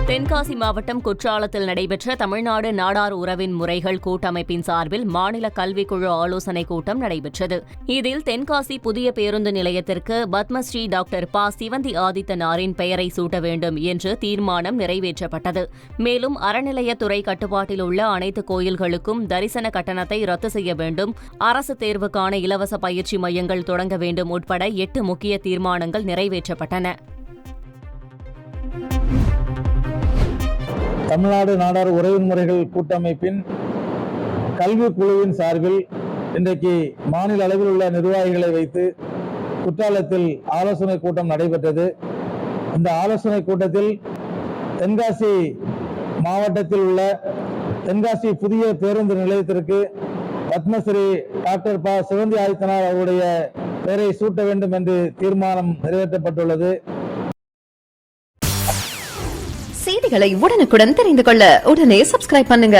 தென்காசி மாவட்டம் குற்றாலத்தில் நடைபெற்ற தமிழ்நாடு நாடார் உறவின் முறைகள் கூட்டமைப்பின் சார்பில் மாநில கல்விக்குழு ஆலோசனைக் கூட்டம் நடைபெற்றது. இதில் தென்காசி புதிய பேருந்து நிலையத்திற்கு பத்மஸ்ரீ டாக்டர் ப. சிவந்தி ஆதித்தனாரின் பெயரை சூட்ட வேண்டும் என்று தீர்மானம் நிறைவேற்றப்பட்டது. மேலும் அறநிலையத்துறை கட்டுப்பாட்டில் உள்ள அனைத்து கோயில்களுக்கும் தரிசன கட்டணத்தை ரத்து செய்ய வேண்டும், அரசு தேர்வுக்கான இலவச பயிற்சி மையங்கள் தொடங்க வேண்டும் உட்பட 8 முக்கிய தீர்மானங்கள் நிறைவேற்றப்பட்டன. தமிழ்நாடு நாடார் உறவின் முறைகள் கூட்டமைப்பின் கல்வி குழுவின் சார்பில் இன்றைக்கு மாநில அளவில் உள்ள நிர்வாகிகளை வைத்து குற்றாலத்தில் ஆலோசனை கூட்டம் நடைபெற்றது. இந்த ஆலோசனை கூட்டத்தில் தென்காசி மாவட்டத்தில் உள்ள தென்காசி புதிய பேருந்து நிலையத்திற்கு பத்மஸ்ரீ டாக்டர் ப. சிவந்தி ஆதித்தனார் அவருடைய பெயரை சூட்ட வேண்டும் என்று தீர்மானம் நிறைவேற்றப்பட்டுள்ளது. செய்திகளை உடனுக்குடன் தெரிந்து கொள்ள உடனே சப்ஸ்கிரைப் பண்ணுங்க.